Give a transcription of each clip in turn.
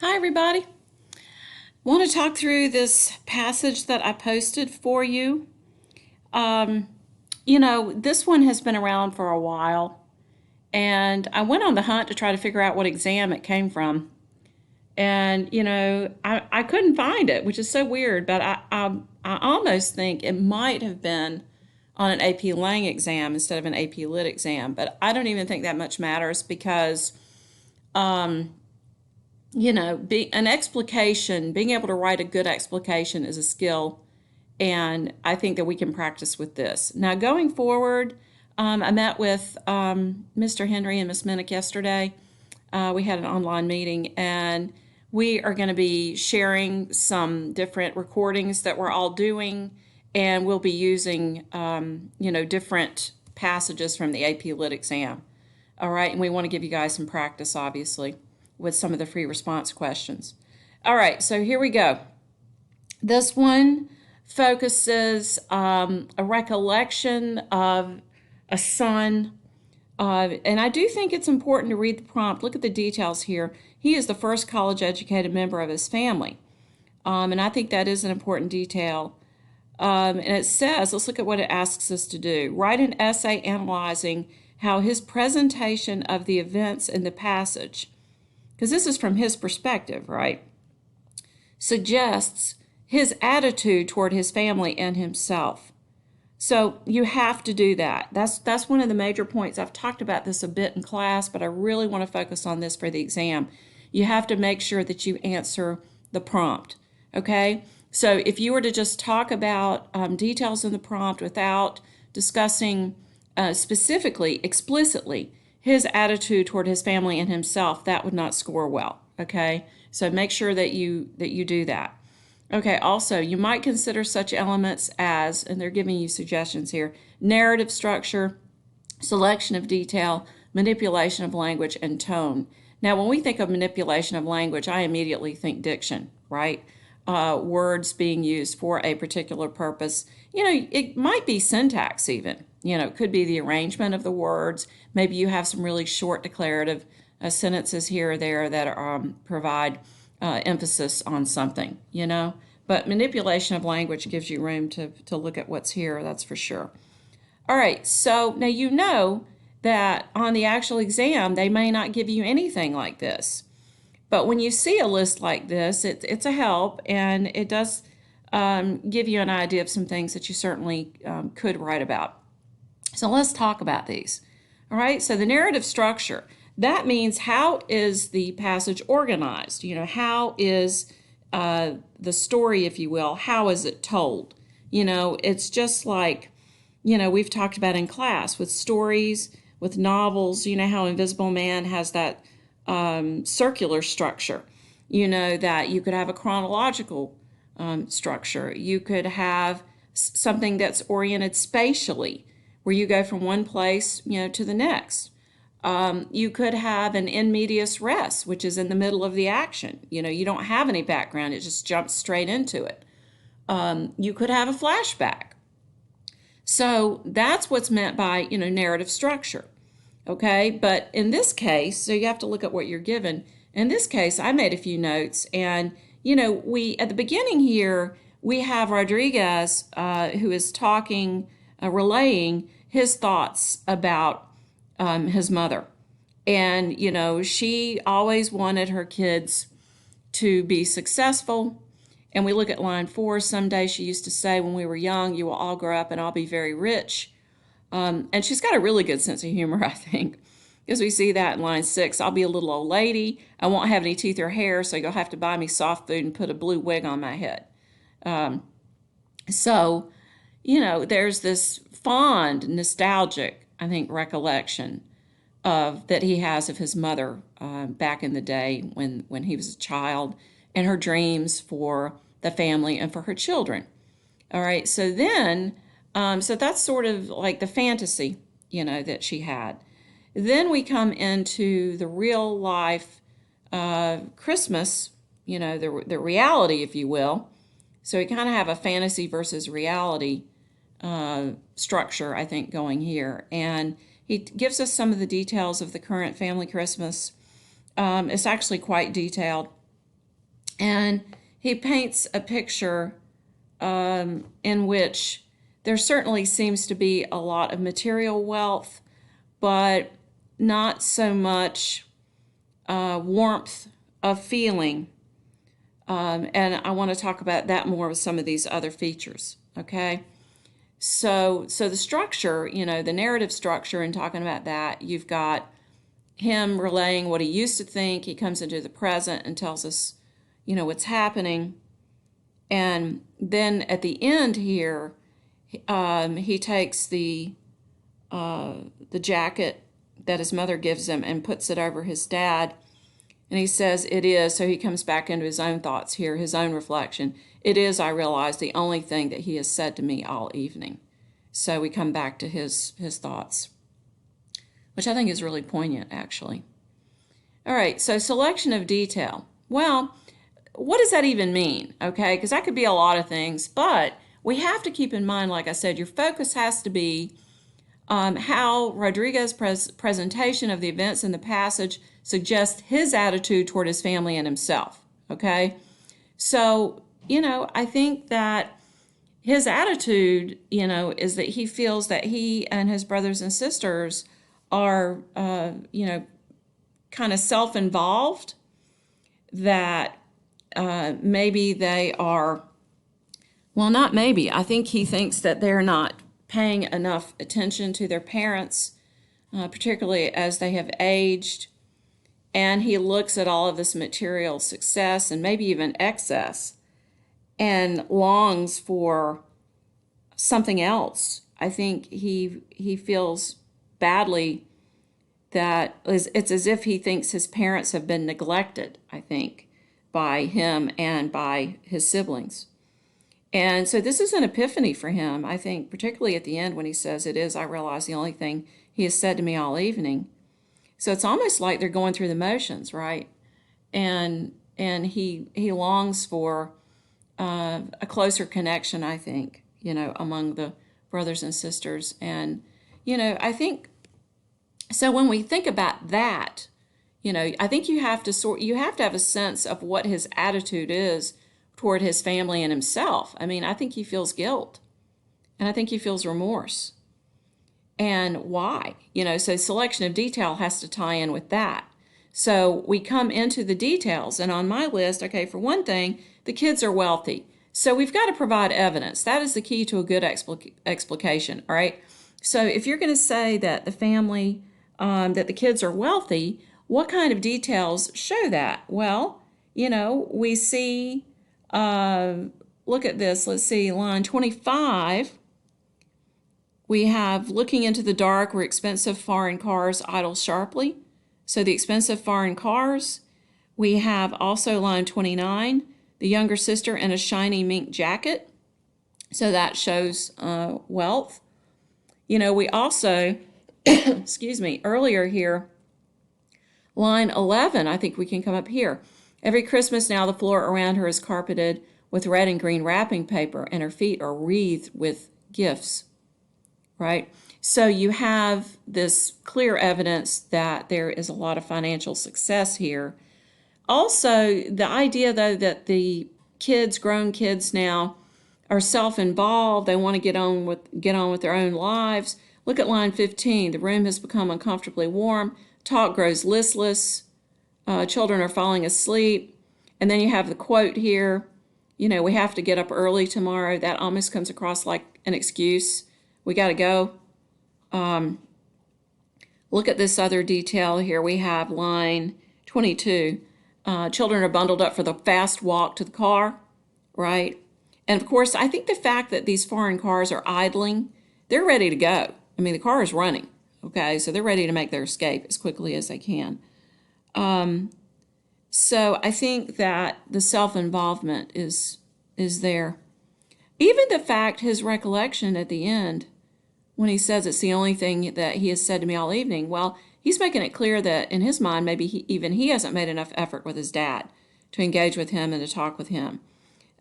Hi, everybody. Want to talk through this passage that I posted for you. Um, this one has been around for a while, and I went on the hunt to try to figure out what exam it came from. And, I couldn't find it, which is so weird, but I almost think it might have been on an AP Lang exam instead of an AP Lit exam, but I don't even think that much matters because an explication, being able to write a good explication is a skill, and I think that we can practice with this. Now, going forward, I met with Mr. Henry and Miss Minnick yesterday. We had an online meeting, and we are going to be sharing some different recordings that we're all doing, and we'll be using, different passages from the AP Lit exam. All right, and we want to give you guys some practice, obviously, with some of the free response questions. All right, so here we go. This one focuses a recollection of a son. And I do think it's important to read the prompt. Look at the details here. He is the first college educated member of his family. And I think that is an important detail. And it says, let's look at what it asks us to do. Write an essay analyzing how his presentation of the events in the passage, because this is from his perspective, right, suggests his attitude toward his family and himself. So you have to do that. That's one of the major points. I've talked about this a bit in class, but I really want to focus on this for the exam. You have to make sure that you answer the prompt, okay? So if you were to just talk about details in the prompt without discussing specifically, explicitly, his attitude toward his family and himself, that would not score well, okay? So make sure that you do that. Okay, also, you might consider such elements as, and they're giving you suggestions here, narrative structure, selection of detail, manipulation of language, and tone. Now, when we think of manipulation of language, I immediately think diction, right? Words being used for a particular purpose. It might be syntax even. It could be the arrangement of the words. Maybe you have some really short declarative sentences here or there that provide emphasis on something, But manipulation of language gives you room to look at what's here, that's for sure. All right, so now you know that on the actual exam, they may not give you anything like this. But when you see a list like this, it's a help, and it does give you an idea of some things that you certainly could write about. So let's talk about these. All right, so the narrative structure, that means how is the passage organized? How is the story, if you will, how is it told? It's just like, we've talked about in class with stories, with novels, how Invisible Man has that circular structure, that you could have a chronological structure. You could have something that's oriented spatially, where you go from one place, to the next. You could have an in medias res, which is in the middle of the action. You don't have any background, it just jumps straight into it. You could have a flashback. So that's what's meant by, narrative structure. Okay, but in this case, so you have to look at what you're given. In this case, I made a few notes, and we at the beginning here we have Rodriguez who is talking, relaying his thoughts about his mother, and she always wanted her kids to be successful. And we look at line 4. Someday, she used to say, when we were young, you will all grow up and I'll be very rich. And she's got a really good sense of humor, I think, because we see that in line 6. I'll be a little old lady. I won't have any teeth or hair, so you'll have to buy me soft food and put a blue wig on my head. So, there's this fond, nostalgic, I think, recollection of that he has of his mother back in the day when he was a child, and her dreams for the family and for her children. All right, so then, so that's sort of like the fantasy, that she had. Then we come into the real life Christmas, the reality, if you will. So we kind of have a fantasy versus reality structure, I think, going here. And he gives us some of the details of the current family Christmas. It's actually quite detailed. And he paints a picture in which there certainly seems to be a lot of material wealth, but not so much warmth of feeling. And I want to talk about that more with some of these other features, okay? So the structure, the narrative structure, and talking about that, you've got him relaying what he used to think. He comes into the present and tells us, what's happening. And then at the end here, he takes the jacket that his mother gives him and puts it over his dad. And he says, it is, so he comes back into his own thoughts here, his own reflection. It is, I realize, the only thing that he has said to me all evening. So we come back to his thoughts, which I think is really poignant, actually. All right, so selection of detail. Well, what does that even mean, okay? Because that could be a lot of things, but we have to keep in mind, like I said, your focus has to be how Rodriguez's presentation of the events in the passage suggests his attitude toward his family and himself, okay? So, I think that his attitude, is that he feels that he and his brothers and sisters are, kind of self-involved, that maybe they are, well, not maybe, I think he thinks that they're not paying enough attention to their parents, particularly as they have aged. And he looks at all of this material success and maybe even excess and longs for something else. I think he feels badly that it's as if he thinks his parents have been neglected, I think, by him and by his siblings. And so this is an epiphany for him, I think, particularly at the end when he says, it is, I realize, the only thing he has said to me all evening. So it's almost like they're going through the motions, right? And he longs for a closer connection, I think, among the brothers and sisters. And, I think, so when we think about that, I think you have to have a sense of what his attitude is toward his family and himself. I mean, I think he feels guilt, and I think he feels remorse. And why? So selection of detail has to tie in with that. So we come into the details, and on my list, okay, for one thing, the kids are wealthy. So we've got to provide evidence. That is the key to a good explication, all right? So if you're going to say that the family, that the kids are wealthy, what kind of details show that? Well, we see, look at this, let's see, line 25, we have looking into the dark where expensive foreign cars idle sharply. So the expensive foreign cars. We have also line 29, the younger sister in a shiny mink jacket. So that shows wealth. We also, excuse me, earlier here, line 11, I think we can come up here. Every Christmas now the floor around her is carpeted with red and green wrapping paper, and her feet are wreathed with gifts. Right? So you have this clear evidence that there is a lot of financial success here. Also, the idea, though, that the grown kids now, are self-involved, they want to get on with their own lives. Look at line 15. The room has become uncomfortably warm. Talk grows listless. Children are falling asleep. And then you have the quote here, we have to get up early tomorrow. That almost comes across like an excuse. We got to go. Look at this other detail here. We have line 22. Children are bundled up for the fast walk to the car, right? And of course, I think the fact that these foreign cars are idling, they're ready to go. I mean, the car is running, okay? So they're ready to make their escape as quickly as they can. So I think that the self-involvement is there. Even the fact, his recollection at the end, when he says it's the only thing that he has said to me all evening, well, he's making it clear that in his mind, maybe he hasn't made enough effort with his dad to engage with him and to talk with him.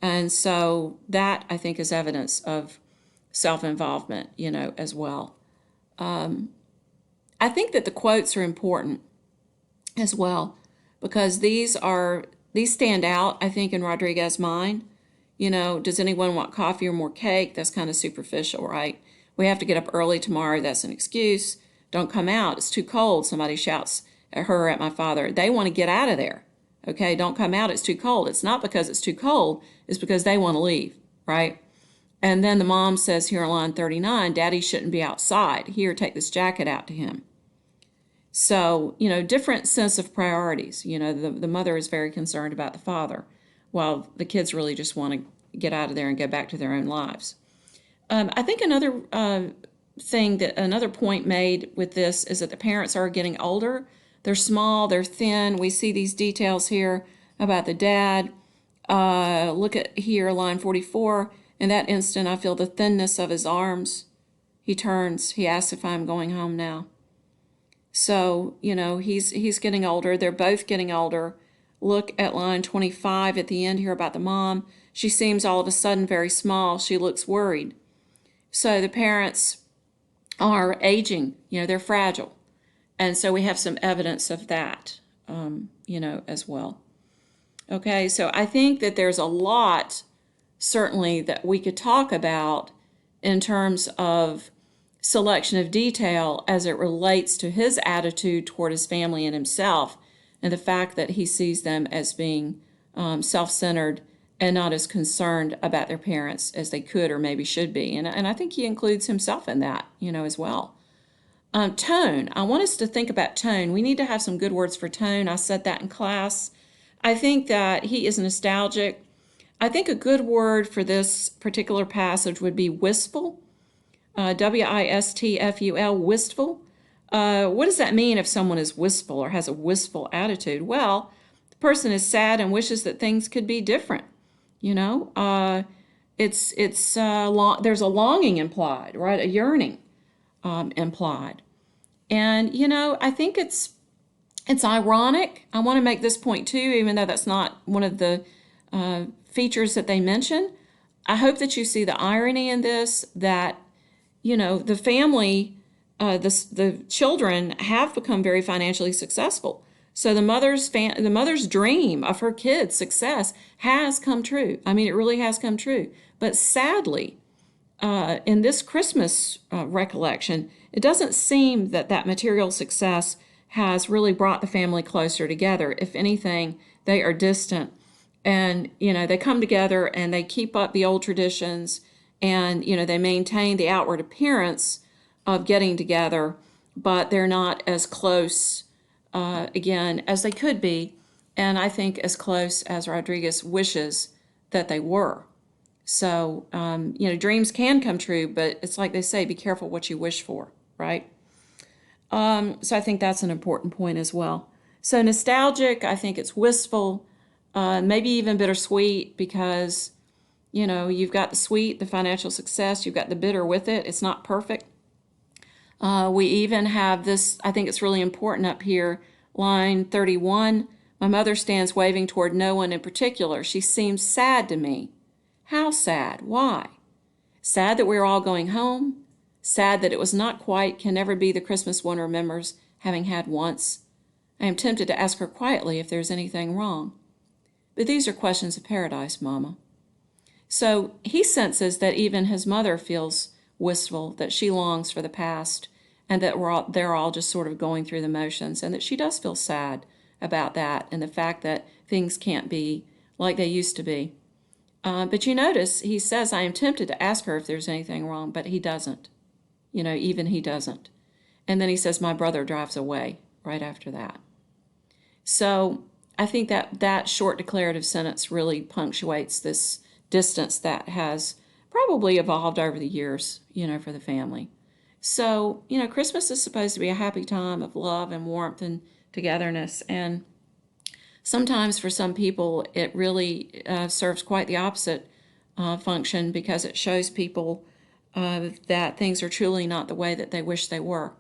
And so that, I think, is evidence of self-involvement, as well. I think that the quotes are important as well, because these are these stand out, I think, in Rodriguez's mind. You know, does anyone want coffee or more cake? That's kind of superficial, right? We have to get up early tomorrow. That's an excuse. Don't come out. It's too cold. Somebody shouts at her or at my father. They want to get out of there. Okay, don't come out. It's too cold. It's not because it's too cold. It's because they want to leave, right? And then the mom says here on line 39, Daddy shouldn't be outside. Here, take this jacket out to him. So, you know, different sense of priorities. You know, the mother is very concerned about the father, while the kids really just want to get out of there and go back to their own lives. I think another another point made with this is that the parents are getting older. They're small, they're thin. We see these details here about the dad. Look at here, line 44. In that instant, I feel the thinness of his arms. He turns. He asks if I'm going home now. So, you know, he's getting older. They're both getting older. Look at line 25 at the end here about the mom. She seems all of a sudden very small. She looks worried. So the parents are aging. You know, they're fragile. And so we have some evidence of that, you know, as well. Okay, so I think that there's a lot, certainly, that we could talk about in terms of selection of detail as it relates to his attitude toward his family and himself, and the fact that he sees them as being self-centered and not as concerned about their parents as they could or maybe should be. And I think he includes himself in that, you know, as well. Tone. I want us to think about tone. We need to have some good words for tone. I said that in class. I think that he is nostalgic. I think a good word for this particular passage would be wistful. W-I-S-T-F-U-L, wistful. What does that mean if someone is wistful or has a wistful attitude? Well, the person is sad and wishes that things could be different. You know, there's a longing implied, right? A yearning implied. And, you know, I think it's ironic. I want to make this point too, even though that's not one of the features that they mention. I hope that you see the irony in this, that, you know, the family, the children have become very financially successful. So the mother's dream of her kids' success has come true. I mean, it really has come true. But sadly, in this Christmas recollection, it doesn't seem that material success has really brought the family closer together. If anything, they are distant. And, you know, they come together and they keep up the old traditions, and, you know, they maintain the outward appearance of getting together, but they're not as close, again, as they could be. And I think as close as Rodriguez wishes that they were. So, you know, dreams can come true, but it's like they say, be careful what you wish for, right? So I think that's an important point as well. So nostalgic, I think it's wistful, maybe even bittersweet, because, you know, you've got the sweet, the financial success, you've got the bitter with it. It's not perfect. We even have this, I think it's really important up here, line 31. My mother stands waving toward no one in particular. She seems sad to me. How sad? Why? Sad that we're all going home. Sad that it was not quite, can never be the Christmas one remembers having had once. I am tempted to ask her quietly if there's anything wrong. But these are questions of paradise, Mama. So he senses that even his mother feels wistful, that she longs for the past, and that they're all just sort of going through the motions, and that she does feel sad about that and the fact that things can't be like they used to be. But you notice he says, I am tempted to ask her if there's anything wrong, but he doesn't. You know, even he doesn't. And then he says, my brother drives away right after that. So I think that short declarative sentence really punctuates this distance that has probably evolved over the years, you know, for the family. So, you know, Christmas is supposed to be a happy time of love and warmth and togetherness. And sometimes for some people, it really serves quite the opposite function, because it shows people that things are truly not the way that they wish they were.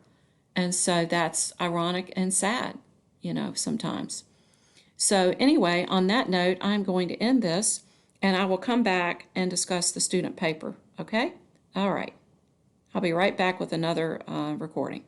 And so that's ironic and sad, you know, sometimes. So anyway, on that note, I'm going to end this, and I will come back and discuss the student paper, okay? All right. I'll be right back with another recording.